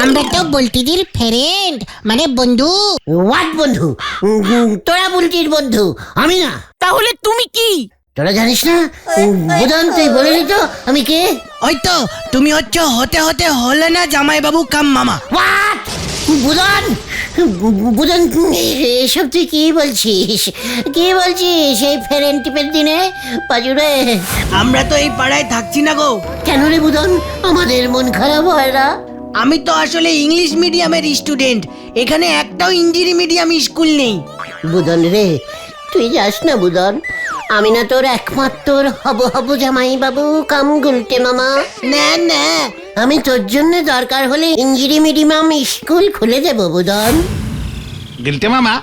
আমরা তো বুলটিদির ফ্রেন্ড, মানে বন্ধু। হোয়াট বন্ধু? তোরা বুলটির বন্ধু, আমি না। তাহলে তুমি কি? তোরা জানিস না? বুধন, তুই বলে নি তো আমি কে? ওই তো তুমি হচ্ছে হতে হতে হলে না জামাইবাবু কাম মামা। হোয়াট? বুধন, বুধন, এসব তুই কি বলছিস? কি বলছিস এই ফেরেন টিপের দিনে? পাজুরে, আমরা তো এই পাড়ায় থাকছি না গো। কেন রে বুধন, আমাদের মন খারাপ হয় না? আমি তো আসলে ইংলিশ মিডিয়ামের স্টুডেন্ট, এখানে একটাও ইঞ্জিনি মিডিয়াম স্কুল নেই। বুধন রে, তুই যাস না বুধন, আমি না তোর একমাত্র হব জামাই বাবু কাম গুলটে মামা। না না, আমি তোর জন্য দরকার হলে ইঞ্জিনি মিডিয়াম স্কুল খুলে দেবো বুধন। গিলটে মামা,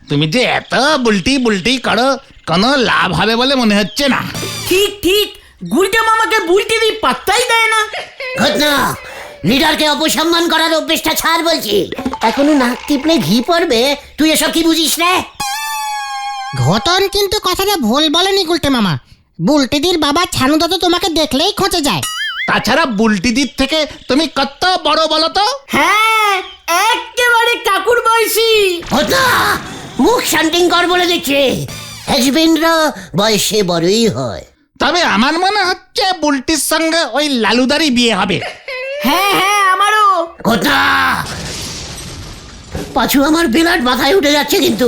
তুমি যে এত বুলটি বুলটি করো, কোনো লাভ হবে বলে মনে হচ্ছে না। ঠিক ঠিক, গুলটে মামাকে বুলটি দি পাত্তাই দেয় না। ঘটনা, লিডারকে অপসম্মান করার অভ্যেসটা ছাড় বলছি। এখনো নাক টিপলে ঘি পড়বে, তুই এসব কি বুঝিস রে? ঘটন কিন্তু কথাটা ভুল বলেনি গুলটে মামা। বুলটিদির বাবা ছানুদা তো তোমাকে দেখলেই খোঁচে যায়। তাছাড়া বুলটিদির থেকে তুমি কত বড় বলো তো? হ্যাঁ, একেবারে কাকুর বয়সী। ঘটনা, মুখ শান্তিং কর বলে দিচ্ছে। হাজবেন্ডরা বয়সে বড়ই হয়। তবে আমার মনে হচ্ছে বুলটির সঙ্গে ওই লালুদারই বিয়ে হবে। হ্যাঁ হ্যাঁ, আমারও। ঘটনা, পাছু আমার বিরাট মাথায় উঠে যাচ্ছে, কিন্তু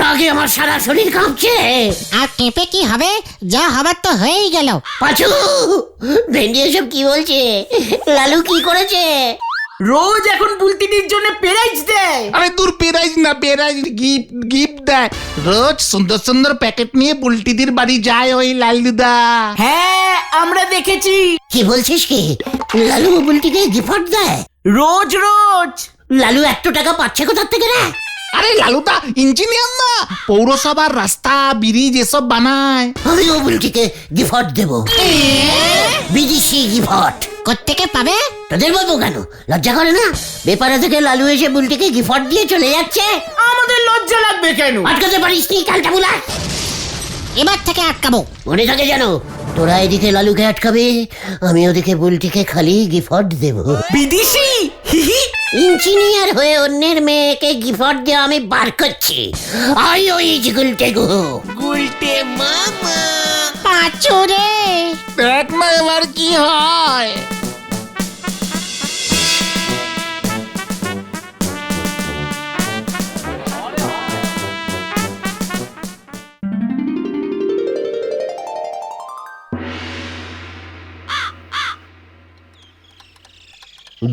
রাগে আমার সারা শরীর কাঁপছে। আর কেঁপে কি হবে? যা হবার তো হয়েই গেল। পাছু, ভেন্ডি এসব কি বলছে? লালু কি করেছে? রোজ এখন বুলটিদির জন্য প্রাইজ দেয়। আরে দূর, পেরাইজ না, পেরাইজ গিফট গিফট দেয়। রোজ সুন্দর সুন্দর প্যাকেট নিয়ে বুলটিদির বাড়ি যায় ওই লালুদা। হ্যাঁ, আমরা দেখেছি। কি বলছিস কি? লালু বুলটিকে গিফট দেয়? রোজ রোজ। লালু 1 টাকা পাচ্ছে কোথার থেকে রে? আরে লালুদা ইঞ্জিনিয়ার না, পৌরসভার রাস্তা ব্রিজ এসব বানায়। আমিও বুলটিকে গিফট দেব, বিদেশি গিফট। কোত্থেকে পাবে? তোদের বলবো কেন? লজ্জা করে না? বেপারা থেকে লালু এসে বুলটিকে গিফট দিয়ে চলে যাচ্ছে। আমাদের লজ্জা লাগবে কেন? আটকাতে পারিস নি কালটা বুলা? এবার থেকে আটকাবো। মনে থাকে জানো, তোরা এদিকে লালুকে আটকাবে, আমি ওদিকে বুলটিকে খালি গিফট দেব। বিদেশি? হিহি। ইঞ্জিনিয়ার হয়ে অন্যের মেয়েকে গিফট দেওয়া আমি বার করছি। আই ওই গুলটে গো। গুলটে মামা। পাঁচু রে, দেখ না এবার কি হয়।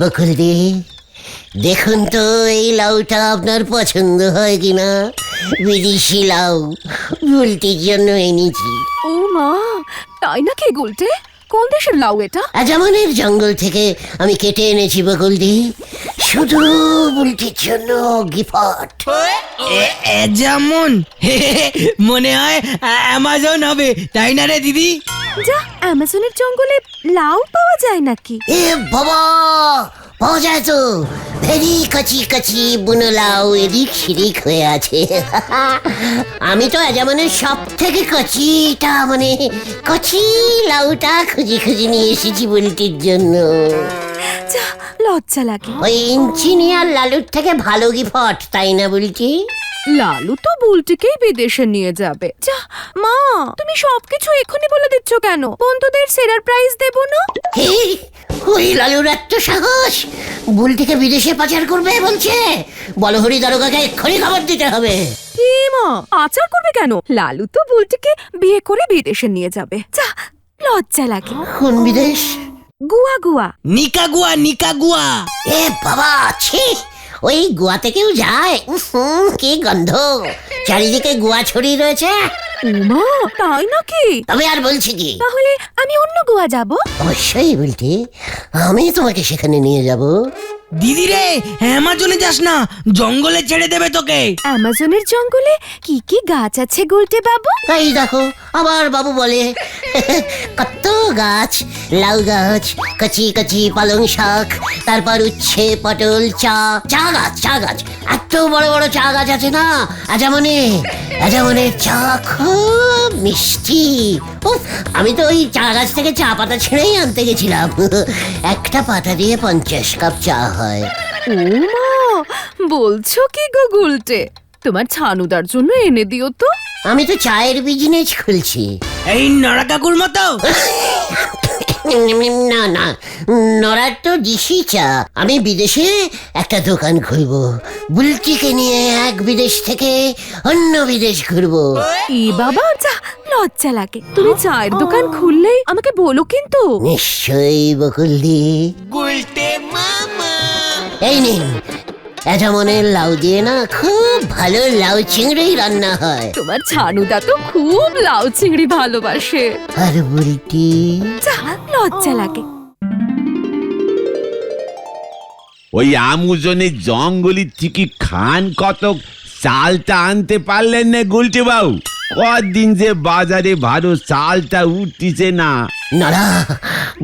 বকুলদি, দেখুন তো এই লাউটা আপনার পছন্দ হয় কিনা। বিদেশি লাউ, বুলটির জন্য এনেছি। ও মা, তাই নাকি গুলটে? কোন দেশের লাউ এটা? আজামনের জঙ্গল থেকে আমি কেটে এনেছি বকুলদি, শুধু বুলটির জন্য গিফট। যেমন মনে হয় অ্যামাজন হবে, তাই না রে দিদি? যা, অ্যামাজনের জঙ্গলে লাউ পাওয়া যায় নাকি? এ বাবা, পাওয়া যায় তো। ভেরি কচি কচি বুনো লাউ এদিক সেদিক হয়ে আছে। আমি তো আজামনের সব থেকে কচিটা, মানে কচি লাউটা খুঁজি খুঁজি নিয়ে এসেছি বুলটির জন্য। যা, লজ্জা লাগে। ওই ইঞ্জিনিয়ার লালুর থেকে ভালো গিফট, তাই না বুলটি? লালু তো বুলটিকেই বিদেশে নিয়ে যাবে। যা মা, তুমি সবকিছু এখনই বলে দিচ্ছ কেন? বন্ধুদের সেরার প্রাইজ দেব না? কি? ওই লালুর এত সাহস? বুলটিকে বিদেশে পাচার করবে বলছে? বলহরি দারোগাকে এক্ষুনি খবর দিতে হবে। কি মা, পাচার করবে কেন? লালু তো বুলটিকে বিয়ে করে বিদেশে নিয়ে যাবে। যা, লজ্জা লাগে। কোন বিদেশ? গুয়া গুয়া। নিকাগুয়া নিকাগুয়া। এ বাবা, ছি! ওই গোয়াতে কেউ যায়? কি গন্ধ! চারিদিকে গোয়া ছড়িয়ে রয়েছে। মা, তাই নাকি? তবে আর বলছি কি, তাহলে আমি অন্য গোয়া যাব। অবশ্যই বলতে, আমি তোমাকে সেখানে নিয়ে যাব। দিদি রে, অ্যামাজনে যাস না, জঙ্গলে ছেড়ে দেবে তোকে। অ্যামাজনের জঙ্গলে কি কি গাছ আছে গুলটে বাবু? এই দেখো, আবার বাবু বলে। কত গাছ, লাউ গাছ, কচি কচি পালং শাক, তারপর উচ্ছে, পটল, চা গাছ। এত বড় বড় চা গাছ আছে না আজামনে, আজামনের চা খুব মিষ্টি। উফ, আমি তো ওই চা গাছ থেকে চা পাতা ছেড়েই আনতে গেছিলাম। একটা পাতা দিয়ে 50 কাপ চা হয়। ও মা, বলছো কি গো গুলটে? তোমার ছানুদার জন্য এনে দিও তো। আমি তো চায়ের বিজনেস খুলছি। এই নড়া কাকুর মতো। না না, নড়ার তো দিশি চা। আমি বিদেশে একটা দোকান খুলবো, বুলটিকে নিয়ে এক বিদেশ থেকে অন্য বিদেশ ঘুরবো। এ বাবা, যা, লজ্জা লাগে। তুমি চায়ের দোকান খুললেই আমাকে বলো কিন্তু। নিশ্চয়ই বকুলদি। এই নিন, এজামনের লাউ দিয়ে না খুব ভালো লাউ চিংড়ি রান্না হয়। তোমার ছানুদা তো খুব লাউ চিংড়ি ভালোবাসে। আর বুলটি যা, লজ্জা লাগে। ওই আমুজনের জঙ্গলের থেকে খান কত চালটা আনতে পারলেন না গুলটে বাবু? কদিন যে বাজারে ভালো চালটা উঠতিছে না। নড়া,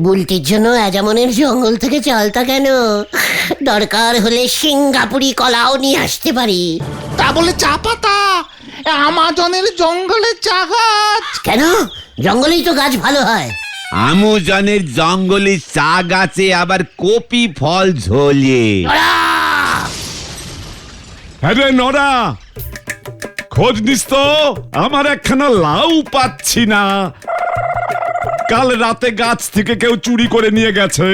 বুলটির জন্য এজামনের জঙ্গল থেকে চালটা কেন? দরকার হলে সিঙ্গাপুরি কলাও নিয়ে আসতে পারি। তা বলে চা পাতা, আমাজনের জঙ্গলে চা গাছ। কেন? জঙ্গলেই তো গাছ ভালো হয়। আমুজনের জঙ্গলের চা গাছে আবার কপি ফল ঝোলে। আরে নরা, খোঁজ নিস তো, আমার একখানা লাউ পাচ্ছি না। কাল রাতে গাছ থেকে কেউ চুরি করে নিয়ে গেছে।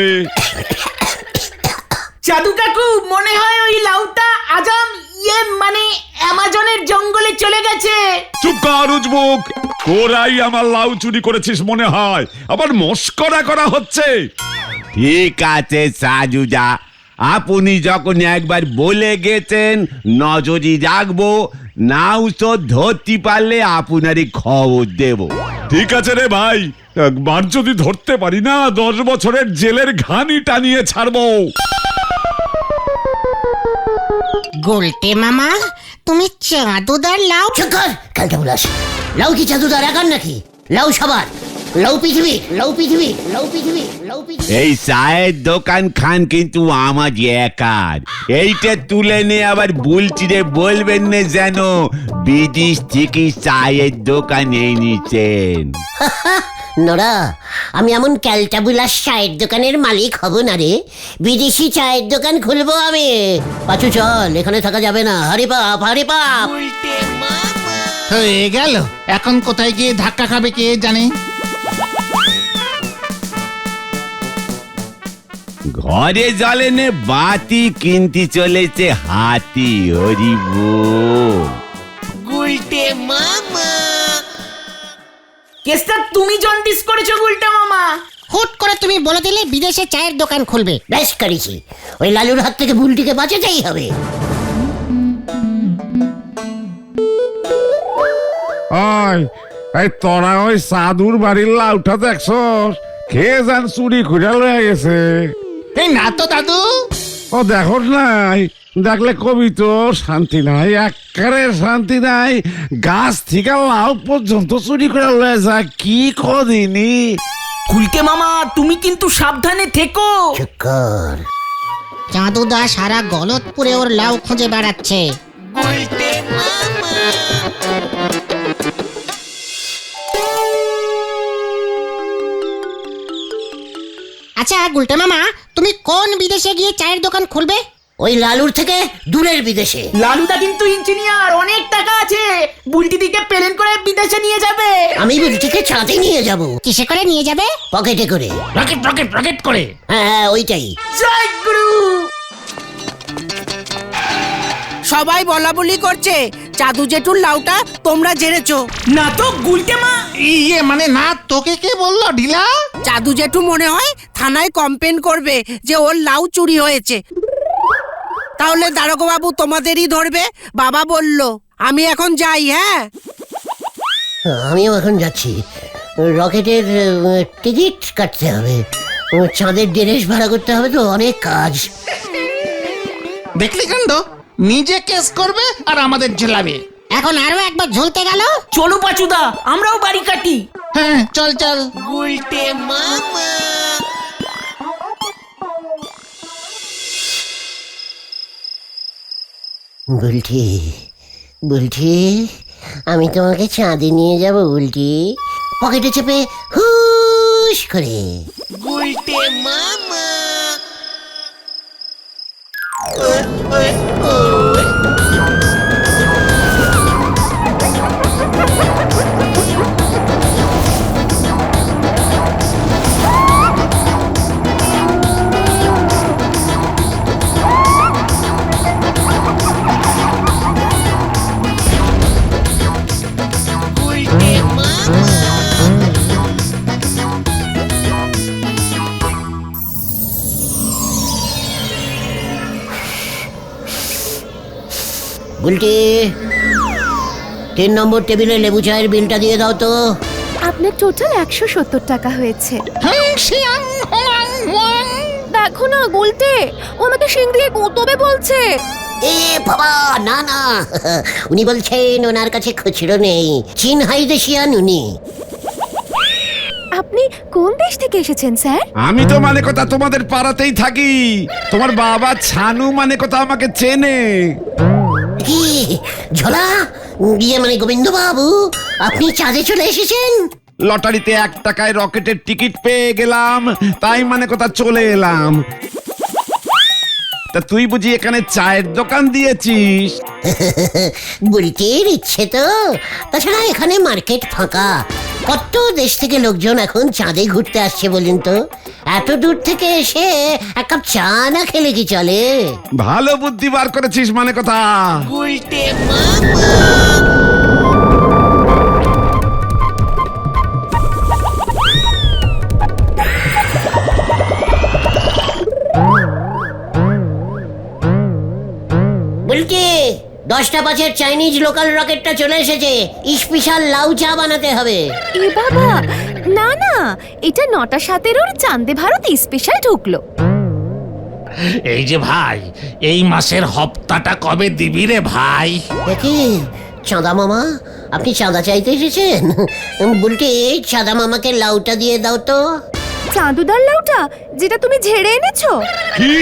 জাদু কাকু, মনে হয় ওই লাউটা আজাম মানে অ্যামাজনের জঙ্গলে চলে গেছে। চুপ কর উজবুক, তোরাই আমার লাউ চুরি করেছিস মনে হয়। আবার মস্করা করা হচ্ছে। ঠিক আছে সাজুদা, আপনি যখন একবার বলে গেছেন নজরই রাখবো, নাও তো ধরতে পারলে আপনারই খবর দেব। ঠিক আছে রে ভাই, একবার যদি ধরতে পারি না 10 বছরের জেলের ঘানি টানিয়ে ছাড়বো। গুলটে মামা, তুমি চাঁদুদার লাউ। চুকার কালটা বলাস। লাউ কি জাদুদার একার নাকি? লাউ সবার। লাউ পৃথিবী, লাউ পৃথিবী, লাউ পৃথিবী, লাউ পৃথিবী। এই চায়ের দোকান খান কিন্তু আমার একার। এইটা তুলে নিয়ে আবার বুলটিরে বলবেন না যেন বিদেশ থেকে চায়ের দোকান এনেছেন। নড়া, আমি এমন ক্যালটাবুলাস চায়ের দোকানের মালিক হব না রে। বিদেশি চায়ের দোকান খুলবো আমি। পাচু চল, এখানে থাকা যাবে না। হরি বাপ, হরি বাপ। হয়ে গেল, এখন কোথায় গিয়ে ধাক্কা খাবে কে জানে। ঘরে জলে নে বাতি কিনতে চলেছে হাতি। হরি বল। কেসটা তুমি জন্ডিস করেছো গুলটা মামা। হুট করে তুমি বলে দিলে বিদেশে চায়ের দোকান খুলবে। বেশ করেছি, ওই লালুর হাত থেকে বুলটিকে বাঁচাতেই হবে। এই তোরা ওই সাধুর বাড়ির লাউটা দেখছস? খেয়ে যান চুরি করে লয়ে গেছে। এই না তো দাদু। ও দেখো নাই, দেখলে কবি তো শান্তি নাই, একেবারে শান্তি নাই। গাছ থেকে লাউ পর্যন্ত চুরি করে লয়ে যায়, কি কদিনই। গুলটে মামা, তুমি কিন্তু সাবধানে থেকো। চুক্কর। চাঁদুদা সারা গলতপুরে ওর লাউ খুঁজে বেড়াচ্ছে। আচ্ছা গুলটে মামা, তুমি কোন বিদেশে গিয়ে চায়ের দোকান খুলবে? ওই লালুর থেকে দূরের বিদেশে। লালুদা কিন্তু ইঞ্জিনিয়ার, অনেক টাকা আছে। বুলটি দিকে প্লেন করে বিদেশে নিয়ে যাবে। আমি বুলটিকে চাঁদে নিয়ে যাব। কিসে করে নিয়ে যাবে? পকেটে করে। রকেট রকেট রকেট করে। হ্যাঁ, ওইটাই। জয় গুরু। সবাই বলা বলি করছে জাদু জেঠুর লাউটা তোমরা জেনেছো। না তো গুলটে মা। ইয়ে মানে না, তোকে কে বললো ঢিলা? জাদু জেঠু মনে হয় থানায় কমপ্লেন করবে যে ওর লাউ চুরি হয়েছে। তাহলে দারোগা বাবু তোমাদেরই ধরবে। বাবা বলল আমি এখন যাই। হ্যাঁ, আমিও এখন যাচ্ছি। রকেটের টিকিট কাটতে হবে, চাঁদের ড্রেস ভাড়া করতে হবে, তো অনেক কাজ। দেখলি কাণ্ড, নিজে কেস করবে আর আমাদের ঝেলাবে। এখন আরো একবার ঝুলতে গেল। চলো পাচুদা, আমরাও বাড়ি কাটি। হ্যাঁ চল চল। বুলটি, বুলটি, আমি তোমাকে চাঁদে নিয়ে যাব উল্টি, পকেটে চেপে হুশ করে। বুলটি, 3 নম্বর টেবিলে লেবু চায়ের বিলটা দিয়ে দাও তো। আপনার টোটাল 170 টাকা হয়েছে। দেখো না গুলটে, ও আমাকে শিং দিয়ে গুঁতবে বলছে। এ বাবা, না না, উনি বলছেন ওনার কাছে খুচরো নেই, চীন হাইদেশিয়ান উনি। আপনি কোন দেশ থেকে এসেছেন স্যার? আমি তো মানে কথা তোমাদের পাড়াতেই থাকি। তোমার বাবা ছানু মানে কথা আমাকে চেনে। কি ঝোলা, ইয়ে মানে গোবিন্দ বাবু, আপনি চাঁদে চলে এসেছেন? লটারিতে 1 টাকায় রকেটের টিকিট পেয়ে গেলাম, তাই মানে কথা চলে এলাম। তা তুই বুঝি এখানে চায়ের দোকান দিয়েছিস? বুলটির ইচ্ছে তো। তাছাড়া এখানে মার্কেট ফাঁকা, কত দেশ থেকে লোকজন এখন চাঁদে ঘুরতে আসছে বলেন তো। এত দূর থেকে এসে এক কাপ চা না খেলে কি চলে? ভালো বুদ্ধি বার করেছিস মানে কথা। বুলটি, 10টা 5-এর চাইনিজ লোকাল রকেটটা চলে এসেছে, স্পেশাল লাউ চা বানাতে হবে। এ বাবা, না না, এটা 9টা 17-এর চাঁদে ভারত স্পেশাল ঢুকলো। এই যে ভাই, এই মাসের হপ্তাটা কবে দিবি রে ভাই? দেখি চাঁদা মামা, আপনি চাঁদা চাইতে এসেছেন? বুলটি, চাঁদা মামাকে লাউটা দিয়ে দাও তো। চাঁদুদার লাউটা যেটা তুমি ঝেড়ে এনেছো? কি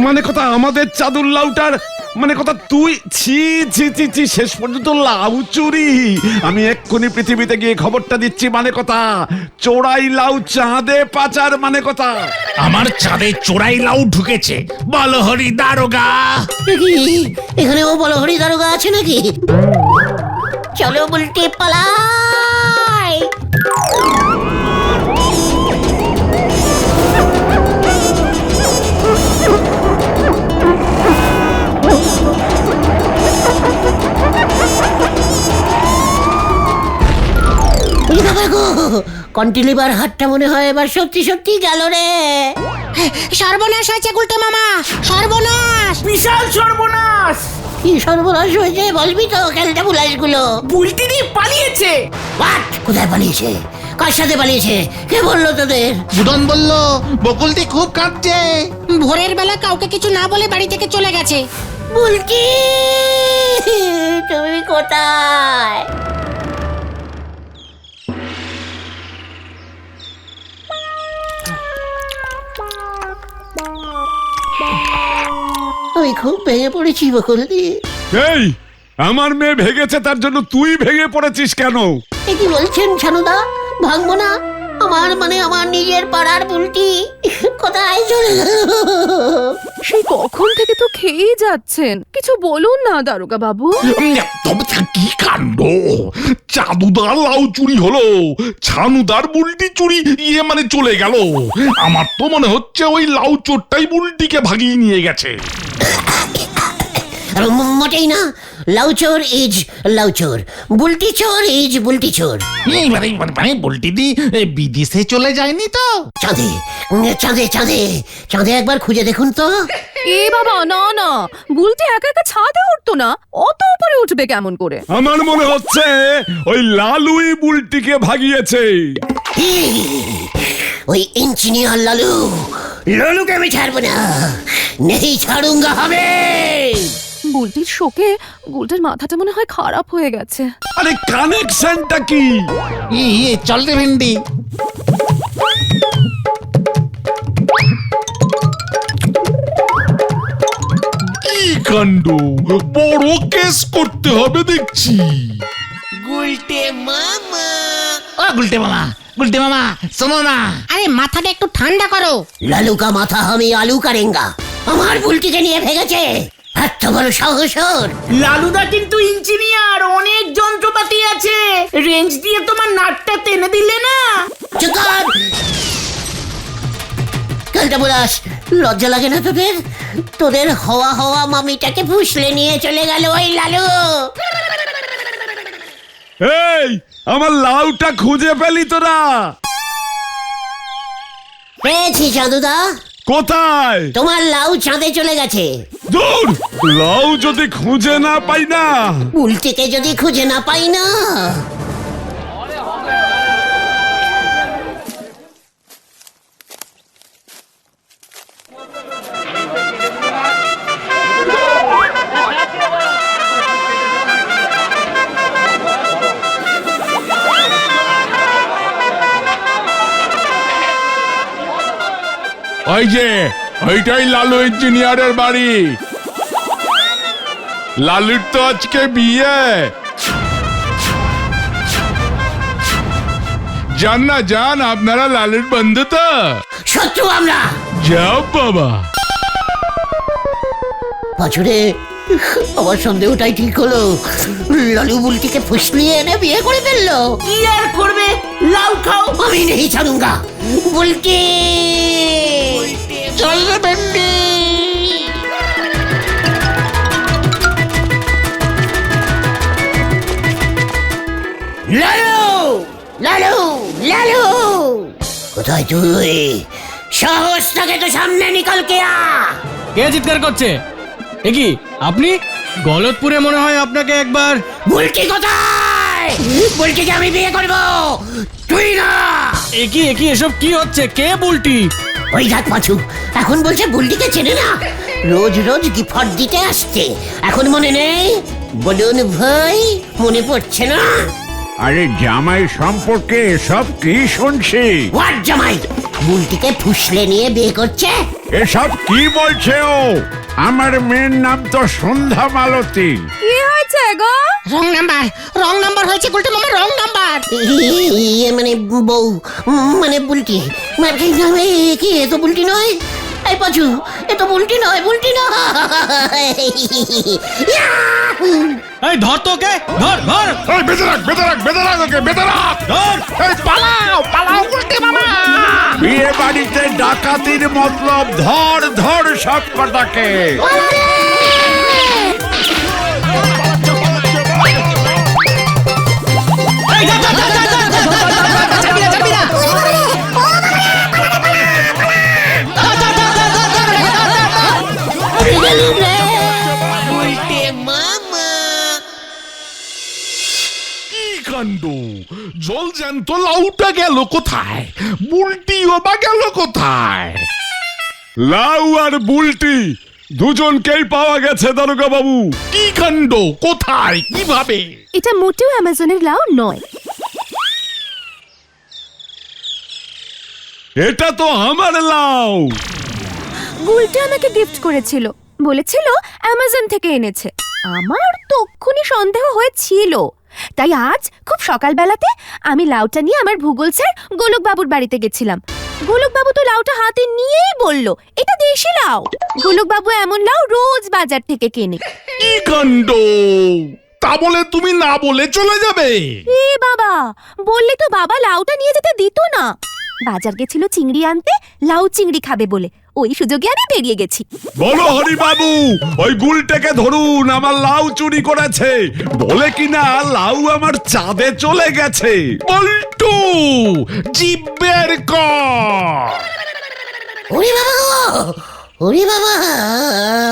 মানে কথা আমাদের চাদুর লাউটার মানে কথা তুই? ছি ছি ছি ছি, শেষ পর্যন্ত লাউ চুরি! আমি এক্ষুনি পৃথিবীতে গিয়ে খবরটা দিচ্ছি মানে কথা। চোরাই লাউ চাঁদে পাচার মানে কথা। আমার চাঁদে চোরাই লাউ ঢুকেছে, বলো হরি দারোগা। দেখি এখানেও বলো হরি দারোগা আছে নাকি? চলো বুলটি পালাই। কন্টিলিভার হাটটা মনে হয় এবার সত্যি সত্যি গেল রে। সর্বনাশ হয়েছে গুলটে মামা, সর্বনাশ। বিশাল সর্বনাশ। কি সর্বনাশ হয়েছে বলবি তো? খেলতে বুলাইগুলো বুলটিদি পালিয়েছে। কোথায় পালিয়েছে? কার সাথে পালিয়েছে? কে বললো তোদের? বুদন বলল বকুলদি খুব কাঁদছে। ভোরের বেলা কাউকে কিছু না বলে বাড়ি থেকে চলে গেছে। বুলটি, তুমি কোথায়? আমি খুব ভেঙে পড়েছি বকুলদি। এই, আমার মেয়ে ভেগেছে তার জন্য তুই ভেঙে পড়েছিস কেন? এ কি বলছেন ছানুদা? ভাঙবো না? আমার নিজের পাড়ার বুলটি কোথায় চলে গেল? সেই কখন থেকে তো খেয়েই যাচ্ছেন, কিছু বলুন না দারোগা বাবু। তবে কি কাণ্ড! চাঁদুদার লাউ চুরি হলো, ছানুদার বুলটি চুরি ইয়ে মানে চলে গেল। আমার তো মনে হচ্ছে ওই লাউ চোরটাই বুলটিকে ভাগিয়ে নিয়ে গেছে। মোটেই না, লাউচোর ইজ লাউচোর, বুলটি চোর ইজ বুলটি চোর। মানে বুলটিদি বিদেশে চলে যায়নি তো? চাঁদে চাঁদে চাঁদে চাঁদে একবার খুঁজে দেখুন তো। এ বাবা, না না, বুলটি একা একা ছাদে উঠতো না, অত উপরে উঠবে কেমন করে? আমার মনে হচ্ছে ওই লালুই বুলটিকে ভাগিয়েছে। ওই ইঞ্জিনিয়ার লালু, লালুকে আমি ছাড়বো না, নেই ছাড়ুঙ্গা হবে। বুলটির শোকে গুলটের মাথাটা মনে হয় খারাপ হয়ে গেছে। আরে কানেকশনটা কি? চল রে ভেন্ডি। কি কাণ্ড! বড় কেস করতে হবে দেখছি। ও গুলটে মামা শোনো না। আরে মাথাটা একটু ঠান্ডা করো। লালু কা মাথা আমি আলু কারেঙ্গা। আমার বুলটিকে নিয়ে ভেগেছে, এত বড় সাহস ওর। লালুদা কিন্তু ইঞ্জিনিয়ার, অনেক যন্ত্রপাতি আছে, রেঞ্জ দিয়ে তোমার নাটটা টেনে দিলে না। চুকার কালটা বলাস, লজ্জা লাগে না তোদের? তোদের হওয়া হওয়া মামিটাকে ফুসলে নিয়ে চলে গেল ওই লালু। এই আমার লাউটা খুঁজে পেলি তোরা? পেয়েছি চাঁদুদা, কোথায়? তোমার লাউ চাঁদে চলে গেছে। দূর, লাউ যদি খুঁজে না পাই না। বুলটিকে যদি খুঁজে না পাই না। ওই যে ওইটাই লালু ইঞ্জিনিয়ারের বাড়ি। লালুর তো আজকে বিয়ে। জান না জান, আপনারা লালুর বন্ধু তো? শত্রু আমরা। যাও বাবা। পাছুরে, আমার সন্দেহটাই ঠিক হলো। লালু বুলটিকে ফুসলিয়ে এনে বিয়ে করে ফেললো। কি আর করবে, লাউ খাও। আমি নেই ছাড়ুঙ্গা। বুলটি চল রে ভেন্ডি। লালু লালু লালু, কোথায় তুই? সাহস থাকে তো সামনে নিকল কে আ। কে চিৎকার করছে? এ কি আপনি? গলতপুরে মনে হয় আপনাকে একবার। বুলটি কোথায়? বুলটিকে আমি বিয়ে করব, তুই না। একি এসব কি হচ্ছে? কে বুলটি? ওই দেখ পাঁচু, এখন বলছে বুলটিকে চেনে না। রোজ রোজ গিফট দিতে আসছে, এখন মনে নেই? বলুন ভাই, মনে পড়ছে না? আরে জামাই সম্পর্কে সব কি শুনছি? হোয়াট জামাই? বুলটিকে ফুসলে নিয়ে বিয়ে করছে? এসব কি বলছে ও? আমার মেয়ের নাম তো সন্ধ্যা মালতী। কি হয়েছে গো? রং নাম্বার হয়েছে গুলটে মামা, রং নাম্বার। ইয়ে মানে বউ, মানে বুলটি। কি এ তো বুলটি নয়। এই পাঁচু, এ তো বুলটি নয়, বুলটি নয়। এই ধর তোকে, ধর। এই বেঁধে রাখ ওকে, বেঁধে রাখ। এই পালাও উল্টে মামা। বিয়ে বাড়িতে ডাকাতির মতলব ধর সব কটাকে। কি কাণ্ড! জল জ্যান্ত লাউটা গেল কোথায়? বুলটিও বা গেল কোথায়? লাউ আর বুলটি দুজনকেই পাওয়া গেছে দারোগা বাবু। কি কাণ্ড! কোথায়, কিভাবে? এটা মোটেও অ্যামাজনের লাউ নয়। এটা তো আমার লাউ। গুলটি আমাকে গিফট করেছিল, বলেছিল অ্যামাজন থেকে এনেছে। আমার তক্ষুনি সন্দেহ হয়েছিল, তাই আজ খুব সকালবেলাতে আমি লাউটা নিয়ে আমার ভূগোল স্যার গোলক বাবুর বাড়িতে গেছিলাম। গোলক বাবু তো লাউটা হাতে নিয়েই বলল এটা দেশি লাউ। গোলক বাবু এমন লাউ রোজ বাজার থেকে কেনে। কি কাণ্ড! তা বলে তুমি না বলে চলে যাবে? এ বাবা, বললে তো বাবা লাউটা নিয়ে যেতে দিত না। বাজার গেছিল চিংড়ি আনতে, লাউ চিংড়ি খাবে বলে, ওই সুযোগে আমি বেরিয়ে গেছি। বলো হরি বাবু, ওই গুলটাকে ধরুন, আমার লাউ চুরি করেছে। বলে কিনা লাউ আমার চাঁদে চলে গেছে। বল্টু, জিভ বের কর। ওরে বাবা গো, ওরে বাবা,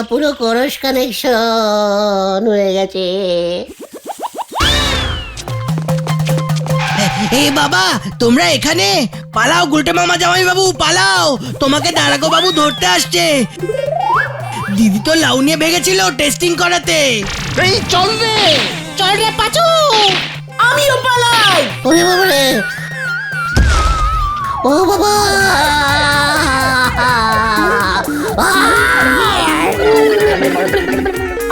পুরো করস কানেকশন হয়ে গেছে। এ বাবা, তোমরা এখানে? পালাও গুলটে মামা, জামাই বাবু পালাও, তোমাকে দারোগা বাবু ধরতে আসছে। দিদি তো লাউ নিয়ে ভেগেছিল টেস্টিং করাতে। এই চল রে পাঁচু। আমিও পালাই। ওরে বাবা রে, ও বাবা,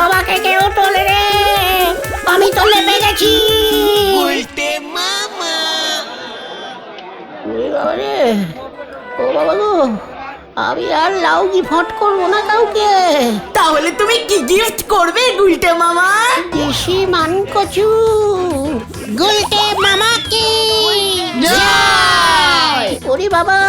আমাকে কেউ তোলে রে, আমি তো লেপে গেছি। বাবা গো, আমি আর লাউ গিফট করবো না কাউকে। তাহলে তুমি কি গিফট করবে গুলটে মামা? দেশি মান কচু। গুলটে মামা কি ওরে বাবা,